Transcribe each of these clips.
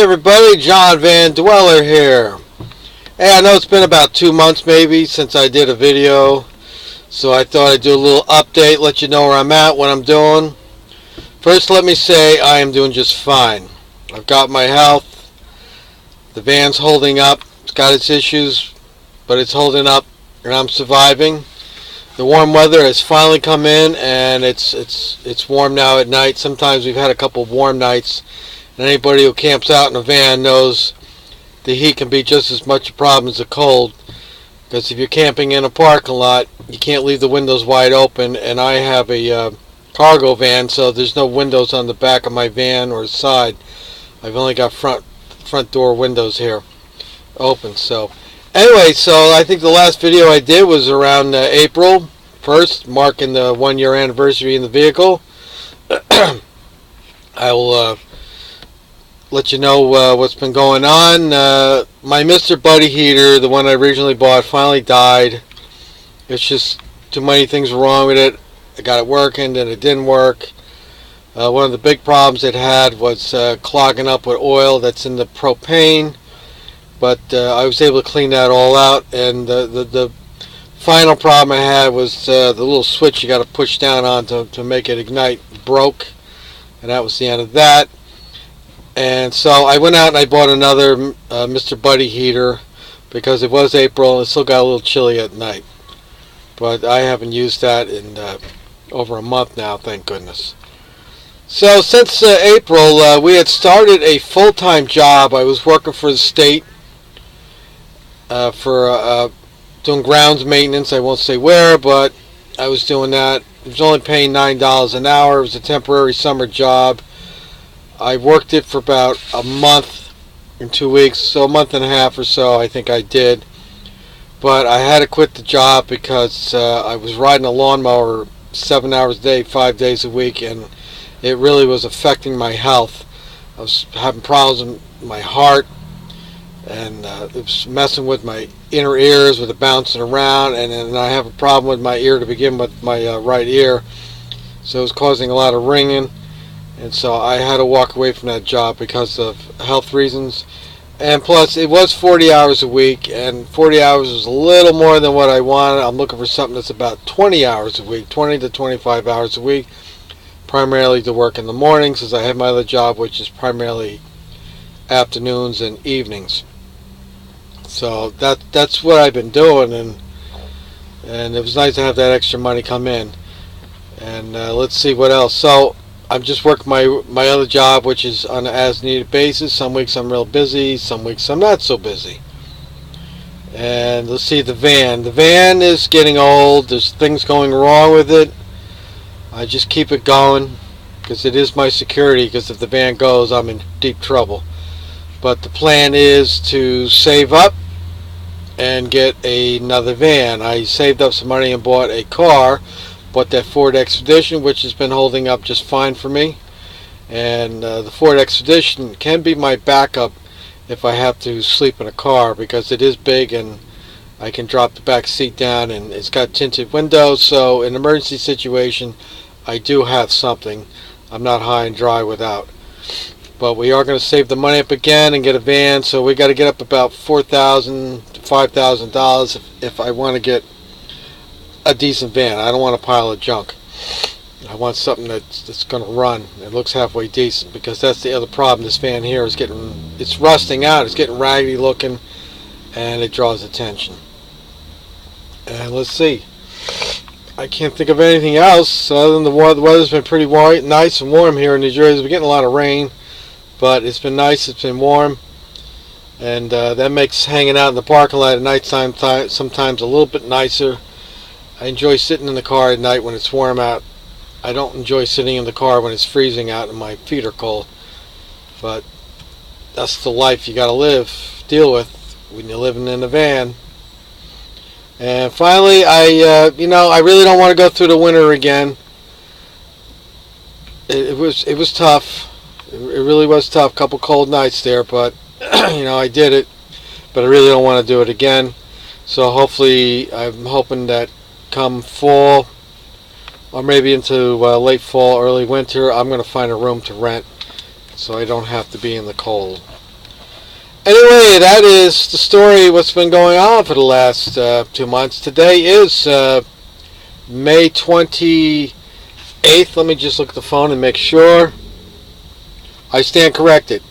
everybody, John Van Dweller here. Hey, I know it's been about 2 months maybe since I did a video, so I thought I'd do a little update, let you know where I'm at, what I'm doing. First, let me say I am doing just fine. I've got my health, the van's holding up, it's got its issues, but it's holding up and I'm surviving. The warm weather has finally come in and it's warm now at night. Sometimes we've had a couple of warm nights. And anybody who camps out in a van knows the heat can be just as much a problem as the cold. Because if you're camping in a parking lot, you can't leave the windows wide open. And I have a cargo van, so there's no windows on the back of my van or the side. I've only got front door windows here open. So anyway, so I think the last video I did was around April 1st, marking the 1-year anniversary in the vehicle. I will let you know what's been going on. My Mr. Buddy heater, the one I originally bought, finally died. It's just too many things were wrong with it. I got it working, then it didn't work. One of the big problems it had was clogging up with oil that's in the propane. But I was able to clean that all out. And the final problem I had was the little switch you got to push down on to make it ignite broke. And that was the end of that. And so I went out and I bought another Mr. Buddy heater because it was April and it still got a little chilly at night. But I haven't used that in over a month now, thank goodness. So since April, we had started a full-time job. I was working for the state for doing grounds maintenance. I won't say where, but I was doing that. It was only paying $9 an hour. It was a temporary summer job. I worked it for about a month and 2 weeks, so a month and a half or so I think I did. But I had to quit the job because I was riding a lawnmower 7 hours a day, 5 days a week, and it really was affecting my health. I was having problems with my heart, and it was messing with my inner ears with it bouncing around, and then I have a problem with my ear to begin with, my right ear, so it was causing a lot of ringing. And so I had to walk away from that job because of health reasons. And plus, it was 40 hours a week, and 40 hours is a little more than what I wanted. I'm looking for something that's about 20 hours a week, 20 to 25 hours a week, primarily to work in the mornings, as I have my other job, which is primarily afternoons and evenings. So that's what I've been doing, and it was nice to have that extra money come in. And let's see what else. So I'm just working my other job, which is on an as-needed basis. Some weeks I'm real busy, some weeks I'm not so busy. And let's see, the van. The van is getting old. There's things going wrong with it. I just keep it going because it is my security, because if the van goes, I'm in deep trouble. But the plan is to save up and get another van. I saved up some money and bought a car. Bought that Ford Expedition, which has been holding up just fine for me. And the Ford Expedition can be my backup if I have to sleep in a car, because it is big and I can drop the back seat down, and it's got tinted windows, so in an emergency situation I do have something. I'm not high and dry without. But we are going to save the money up again and get a van, so we got to get up about $4,000 to $5,000 if I want to get a decent van. I don't want a pile of junk. I want something that's going to run. It looks halfway decent, because that's the other problem. This van here is it's rusting out. It's getting raggedy looking, and it draws attention. And let's see. I can't think of anything else other than the weather's been pretty nice and warm here in New Jersey. We're getting a lot of rain, but it's been nice. It's been warm, and that makes hanging out in the parking lot at night time sometimes a little bit nicer. I enjoy sitting in the car at night when it's warm out. I don't enjoy sitting in the car when it's freezing out and my feet are cold. But that's the life you gotta deal with when you're living in a van. And finally, I really don't want to go through the winter again. It was tough. It really was tough. Couple cold nights there, but I did it. But I really don't want to do it again. So hopefully, I'm hoping that come fall, or maybe into late fall, early winter, I'm going to find a room to rent so I don't have to be in the cold. Anyway, that is the story. What's been going on for the last 2 months. Today is May 28th. Let me just look at the phone and make sure. I stand corrected.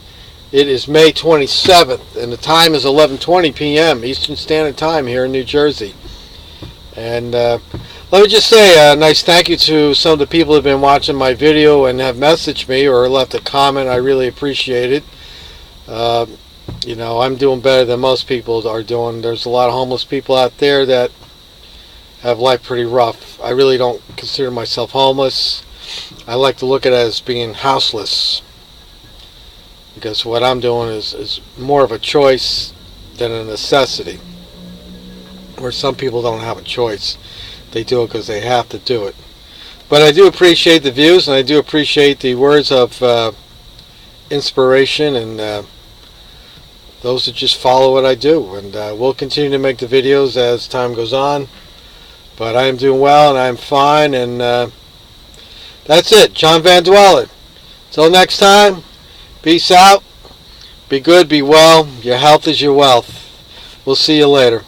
It is May 27th, and the time is 11:20 p.m. Eastern Standard Time here in New Jersey. And let me just say a nice thank you to some of the people who have been watching my video and have messaged me or left a comment. I really appreciate it. I'm doing better than most people are doing. There's a lot of homeless people out there that have life pretty rough. I really don't consider myself homeless. I like to look at it as being houseless, because what I'm doing is more of a choice than a necessity, where some people don't have a choice. They do it because they have to do it. But I do appreciate the views, and I do appreciate the words of inspiration, and those that just follow what I do. And we'll continue to make the videos as time goes on. But I am doing well, and I'm fine, and that's it. John Van Dweller. Till next time, peace out. Be good, be well. Your health is your wealth. We'll see you later.